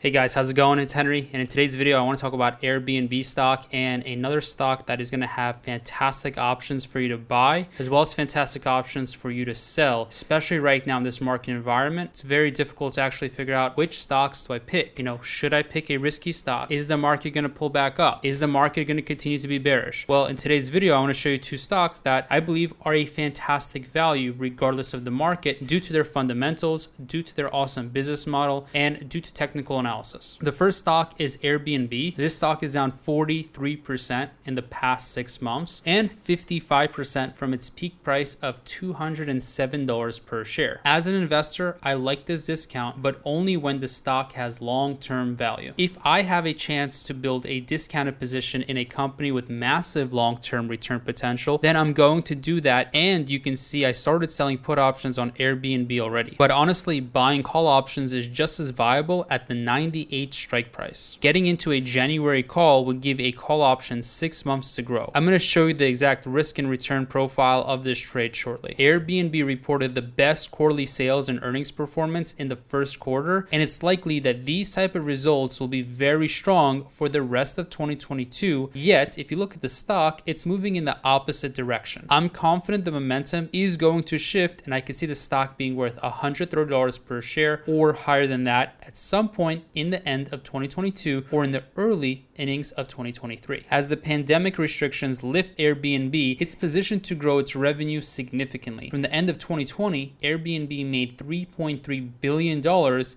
Hey guys, how's it going? It's Henry, and in today's video I want to talk about Airbnb stock and another stock that is going to have fantastic options for you to buy as well as fantastic options for you to sell, especially right now in this market environment. It's very difficult to actually figure out which stocks do I pick. Should I pick a risky stock? Is the market going to pull back up? Is the market going to continue to be bearish? Well, in today's video I want to show you two stocks that I believe are a fantastic value regardless of the market due to their fundamentals, due to their awesome business model, and due to technical analysis. The first stock is Airbnb. This stock is down 43% in the past 6 months and 55% from its peak price of $207 per share. As an investor, I like this discount, but only when the stock has long-term value. If I have a chance to build a discounted position in a company with massive long-term return potential, then I'm going to do that. And you can see I started selling put options on Airbnb already. But honestly, buying call options is just as viable at the 98 strike price. Getting into a January call would give a call option 6 months to grow. I'm going to show you the exact risk and return profile of this trade shortly. Airbnb reported the best quarterly sales and earnings performance in the first quarter, and it's likely that these type of results will be very strong for the rest of 2022. Yet, if you look at the stock, it's moving in the opposite direction. I'm confident the momentum is going to shift, and I can see the stock being worth $130 per share or higher than that at some point in the end of 2022 or in the early innings of 2023. As the pandemic restrictions lift Airbnb, it's positioned to grow its revenue significantly. From the end of 2020, Airbnb made $3.3 billion,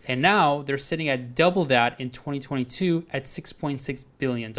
and now they're sitting at double that in 2022 at $6.6 billion.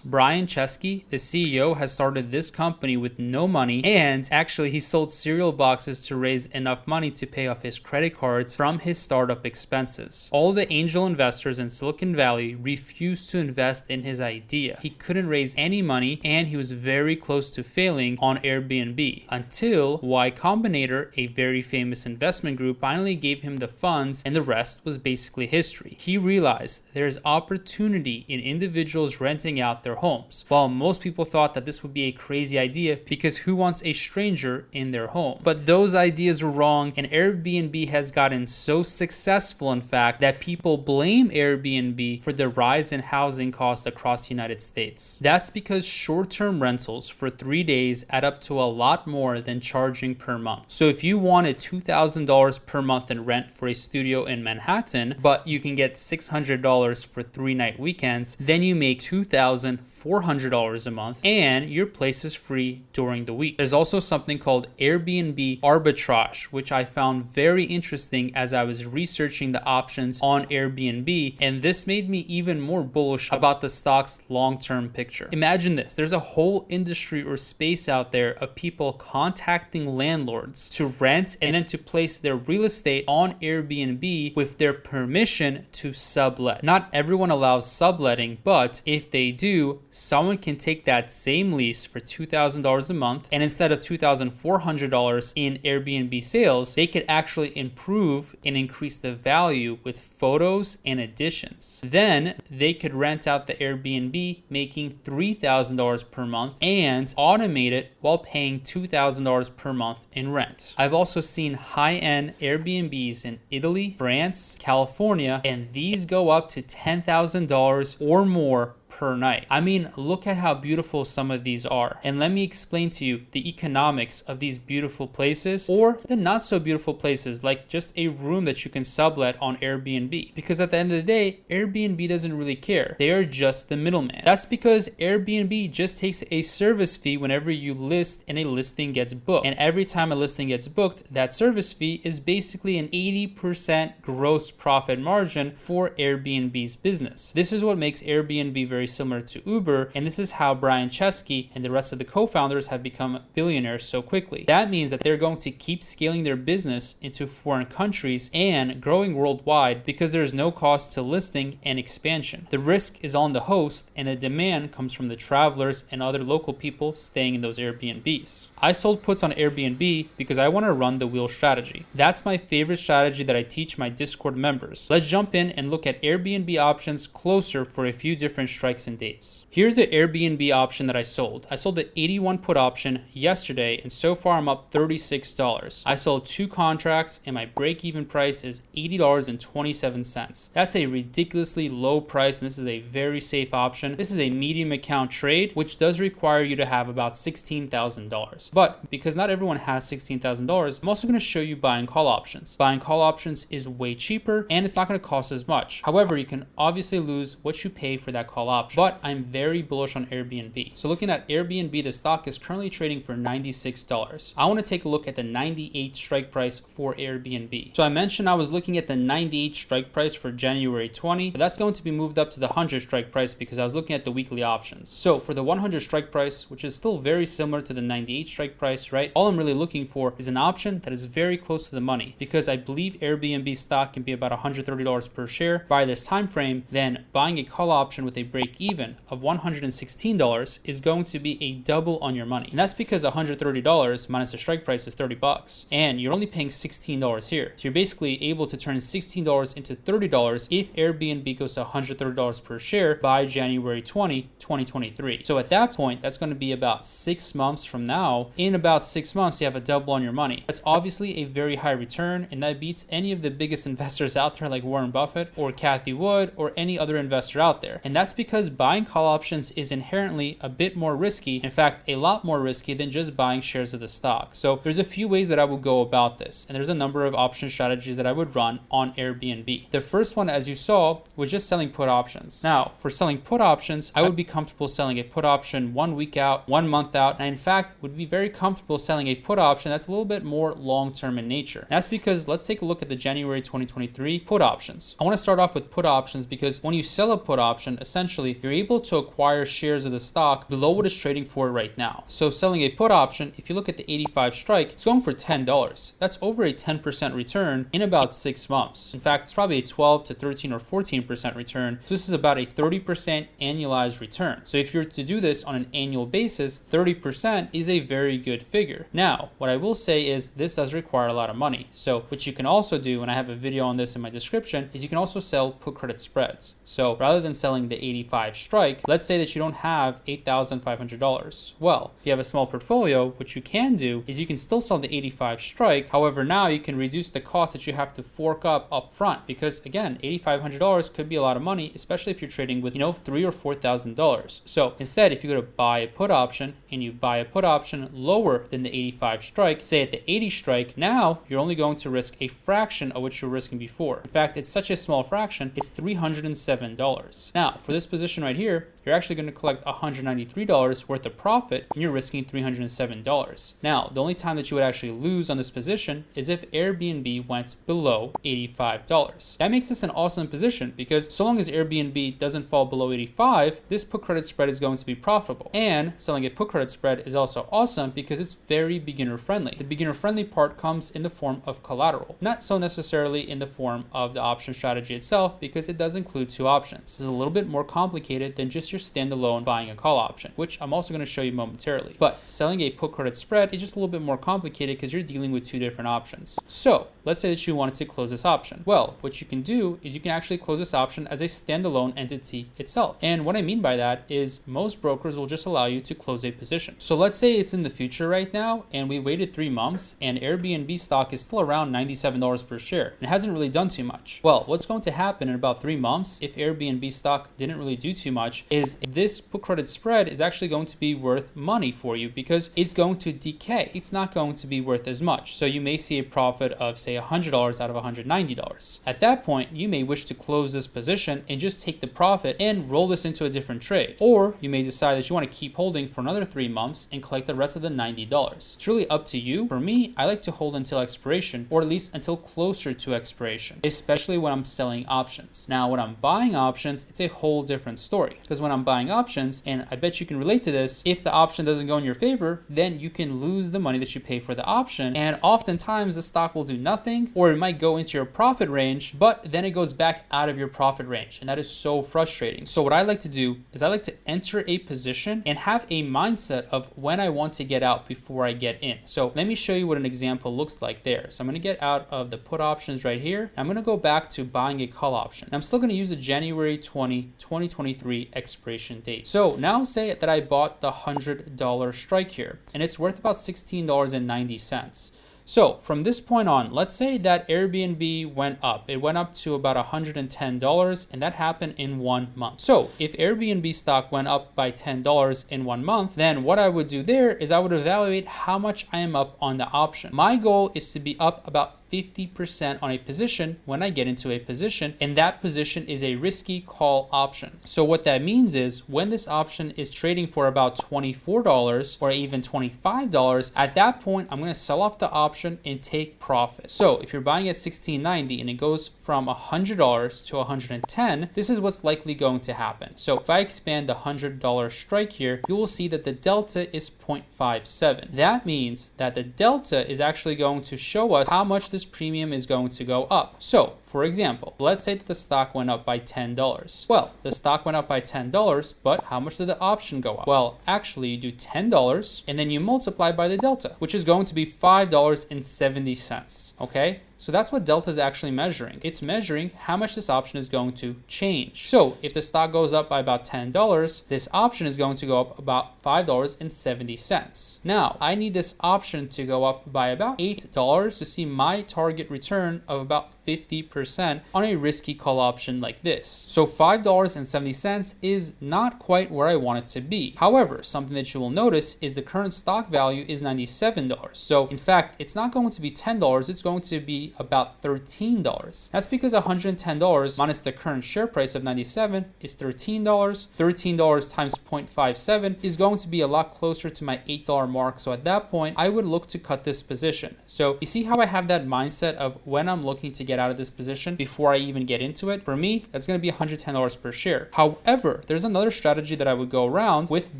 Brian Chesky, the CEO, has started this company with no money, and actually he sold cereal boxes to raise enough money to pay off his credit cards from his startup expenses. All the angel investors in Silicon Valley refused to invest in his idea. He couldn't raise any money, and he was very close to failing on Airbnb until Y Combinator, a very famous investment group, finally gave him the funds, and the rest was basically history. He realized there's opportunity in individuals renting out their homes. While most people thought that this would be a crazy idea because who wants a stranger in their home? But those ideas were wrong, and Airbnb has gotten so successful, in fact, that people blame Airbnb for the rise in housing costs across the United States. That's because short-term rentals for 3 days add up to a lot more than charging per month. So if you wanted $2,000 per month in rent for a studio in Manhattan, but you can get $600 for 3-night weekends, then you make $2,400 a month, and your place is free during the week. There's also something called Airbnb Arbitrage, which I found very interesting as I was researching the options on Airbnb, and this made me even more bullish about the stock's long-term picture. Imagine this: there's a whole industry or space out there of people contacting landlords to rent and then to place their real estate on Airbnb with their permission to sublet. Not everyone allows subletting, but if they do, someone can take that same lease for $2,000 a month, and instead of $2,400 in Airbnb sales, they could actually improve and increase the value with photos and additions. Then they could rent out the Airbnb, making $3,000 per month, and automate it while paying $2,000 per month in rent. I've also seen high-end Airbnbs in Italy, France, California, and these go up to $10,000 or more per night. I mean, look at how beautiful some of these are. And let me explain to you the economics of these beautiful places or the not so beautiful places, like just a room that you can sublet on Airbnb. Because at the end of the day, Airbnb doesn't really care. They are just the middleman. That's because Airbnb just takes a service fee whenever you list and a listing gets booked. And every time a listing gets booked, that service fee is basically an 80% gross profit margin for Airbnb's business. This is what makes Airbnb very similar to Uber, and this is how Brian Chesky and the rest of the co-founders have become billionaires so quickly. That means that they're going to keep scaling their business into foreign countries and growing worldwide because there's no cost to listing and expansion. The risk is on the host, and the demand comes from the travelers and other local people staying in those Airbnbs. I sold puts on Airbnb because I want to run the wheel strategy. That's my favorite strategy that I teach my Discord members. Let's jump in and look at Airbnb options closer for a few different strike strikes and dates. Here's the Airbnb option that I sold. I sold the 81 put option yesterday, and so far I'm up $36. I sold 2 contracts and my break-even price is $80.27. That's a ridiculously low price, and this is a very safe option. This is a medium account trade, which does require you to have about $16,000. But because not everyone has $16,000, I'm also going to show you buying call options. Buying call options is way cheaper and it's not going to cost as much. However, you can obviously lose what you pay for that call option. But I'm very bullish on Airbnb. So looking at Airbnb, the stock is currently trading for $96. I want to take a look at the 98 strike price for Airbnb. So I mentioned I was looking at the 98 strike price for January 20, but that's going to be moved up to the 100 strike price because I was looking at the weekly options. So for the 100 strike price, which is still very similar to the 98 strike price, right? All I'm really looking for is an option that is very close to the money, because I believe Airbnb stock can be about $130 per share by this time frame. Then buying a call option with a break even of $116 is going to be a double on your money. And that's because $130 minus the strike price is $30, and you're only paying $16 here. So you're basically able to turn $16 into $30 if Airbnb goes to $130 per share by January 20, 2023. So at that point, that's going to be about 6 months from now. In about 6 months, you have a double on your money. That's obviously a very high return, and that beats any of the biggest investors out there like Warren Buffett or Cathie Wood or any other investor out there. And that's because buying call options is inherently a bit more risky. In fact, a lot more risky than just buying shares of the stock. So there's a few ways that I would go about this, and there's a number of option strategies that I would run on Airbnb. The first one, as you saw, was just selling put options. Now, for selling put options, I would be comfortable selling a put option 1 week out, 1 month out, and in fact would be very comfortable selling a put option that's a little bit more long-term in nature. And that's because let's take a look at the January 2023 put options. I want to start off with put options because when you sell a put option, essentially you're able to acquire shares of the stock below what it's trading for right now. So selling a put option, if you look at the 85 strike, it's going for $10. That's over a 10% return in about 6 months. In fact, it's probably a 12 to 13 or 14% return. So this is about a 30% annualized return. So if you're to do this on an annual basis, 30% is a very good figure. Now, what I will say is this does require a lot of money. So what you can also do, and I have a video on this in my description, is you can also sell put credit spreads. So rather than selling the 85 strike, let's say that you don't have $8,500. Well, if you have a small portfolio, what you can do is you can still sell the 85 strike. However, now you can reduce the cost that you have to fork up front, because again, $8,500 could be a lot of money, especially if you're trading with, $3,000 or $4,000. So instead, if you go to buy a put option and you buy a put option lower than the 85 strike, say at the 80 strike, now you're only going to risk a fraction of what you were risking before. In fact, it's such a small fraction, it's $307. Now, for this position right here, you're actually going to collect $193 worth of profit, and you're risking $307. Now, the only time that you would actually lose on this position is if Airbnb went below $85. That makes this an awesome position because so long as Airbnb doesn't fall below 85, this put credit spread is going to be profitable. And selling a put credit spread is also awesome because it's very beginner friendly. The beginner friendly part comes in the form of collateral, not so necessarily in the form of the option strategy itself, because it does include 2 options. This is a little bit more complicated than just your standalone buying a call option, which I'm also going to show you momentarily. But selling a put credit spread is just a little bit more complicated because you're dealing with 2 different options. So let's say that you wanted to close this option. Well, what you can do is you can actually close this option as a standalone entity itself. And what I mean by that is most brokers will just allow you to close a position. So let's say it's in the future right now and we waited 3 months and Airbnb stock is still around $97 per share. It hasn't really done too much. Well, what's going to happen in about 3 months if Airbnb stock didn't really do too much is this put credit spread is actually going to be worth money for you because it's going to decay. It's not going to be worth as much. So you may see a profit of say $100 out of $190. At that point, you may wish to close this position and just take the profit and roll this into a different trade. Or you may decide that you want to keep holding for another 3 months and collect the rest of the $90. It's really up to you. For me, I like to hold until expiration, or at least until closer to expiration, especially when I'm selling options. Now, when I'm buying options, it's a whole different story because when I'm buying options, and I bet you can relate to this, if the option doesn't go in your favor, then you can lose the money that you pay for the option. And oftentimes the stock will do nothing, or it might go into your profit range, but then it goes back out of your profit range. And that is so frustrating. So what I like to do is I like to enter a position and have a mindset of when I want to get out before I get in. So let me show you what an example looks like there. So I'm going to get out of the put options right here. I'm going to go back to buying a call option. I'm still going to use the January 20, 2023 2023 expiration date. So now say that I bought the $100 strike here, and it's worth about $16.90. So from this point on, let's say that Airbnb went up. It went up to about $110, and that happened in 1 month. So if Airbnb stock went up by $10 in 1 month, then what I would do there is I would evaluate how much I am up on the option. My goal is to be up about 50% on a position when I get into a position, and that position is a risky call option. So what that means is when this option is trading for about $24 or even $25, at that point, I'm going to sell off the option and take profit. So if you're buying at $16.90 and it goes from $100 to $110, this is what's likely going to happen. So if I expand the $100 strike here, you will see that the delta is 0.57. That means that the delta is actually going to show us how much this premium is going to go up. So for example, let's say that the stock went up by $10. Well, the stock went up by $10, but how much did the option go up? Well, actually you do $10 and then you multiply by the delta, which is going to be $5.70. Okay? So that's what delta is actually measuring. It's measuring how much this option is going to change. So if the stock goes up by about $10, this option is going to go up about $5.70. Now, I need this option to go up by about $8 to see my target return of about 50% on a risky call option like this. So $5.70 is not quite where I want it to be. However, something that you will notice is the current stock value is $97. So in fact, it's not going to be $10, it's going to be about $13. That's because $110 minus the current share price of 97 is $13. $13 times 0.57 is going to be a lot closer to my $8 mark. So at that point, I would look to cut this position. So you see how I have that mindset of when I'm looking to get out of this position before I even get into it? For me, that's going to be $110 per share. However, there's another strategy that I would go around with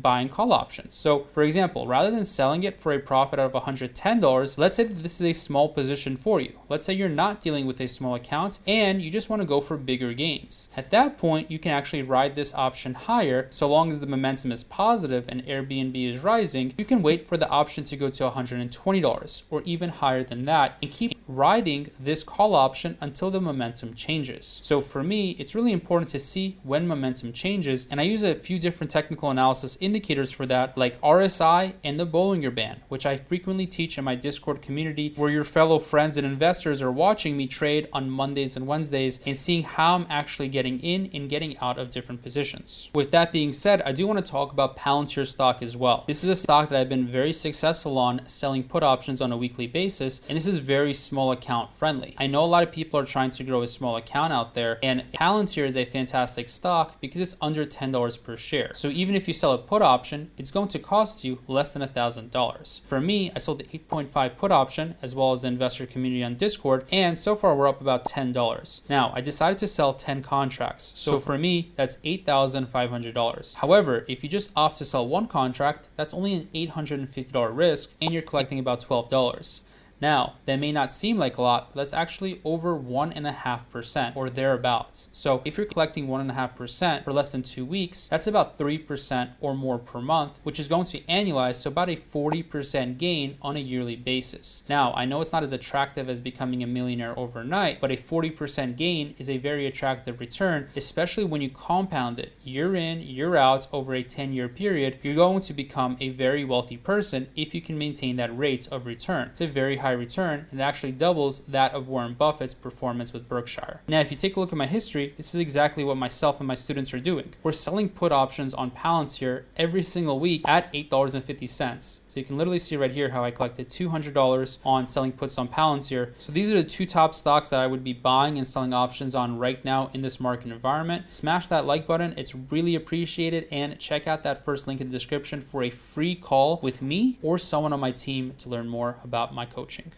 buying call options. So for example, rather than selling it for a profit of $110, let's say that this is a small position for you. Let's say you're not dealing with a small account and you just want to go for bigger gains. At that point, you can actually ride this option higher. So long as the momentum is positive and Airbnb is rising, you can wait for the option to go to $120 or even higher than that and keep riding this call option until the momentum changes. So for me, it's really important to see when momentum changes, and I use a few different technical analysis indicators for that, like RSI and the Bollinger Band, which I frequently teach in my Discord community, where your fellow friends and investors are watching me trade on Mondays and Wednesdays and seeing how I'm actually getting in and getting out of different positions. With that being said, I do want to talk about Palantir Stock as well. This is a stock that I've been very successful on selling put options on a weekly basis, and this is very small account friendly. I know a lot of people are trying to grow a small account out there, and Palantir is a fantastic stock because it's under $10 per share. So even if you sell a put option, it's going to cost you less than $1,000. For me, I sold the 8.5 put option as well as the investor community on Discord, and so far we're up about $10. Now, I decided to sell 10 contracts. So for me, that's $8,500. However, if you just opt to sell one contract, that's only an $850 risk and you're collecting about $12. Now, that may not seem like a lot, but that's actually over 1.5% or thereabouts. So if you're collecting 1.5% for less than 2 weeks, that's about 3% or more per month, which is going to annualize to about a 40% gain on a yearly basis. Now, I know it's not as attractive as becoming a millionaire overnight, but a 40% gain is a very attractive return, especially when you compound it year in, year out over a 10-year period. You're going to become a very wealthy person if you can maintain that rate of return. It's a very high return, and it actually doubles that of Warren Buffett's performance with Berkshire. Now, if you take a look at my history, this is exactly what myself and my students are doing. We're selling put options on Palantir every single week at $8.50. So you can literally see right here how I collected $200 on selling puts on Palantir. So these are the two top stocks that I would be buying and selling options on right now in this market environment. Smash that like button. It's really appreciated. And check out that first link in the description for a free call with me or someone on my team to learn more about my coaching.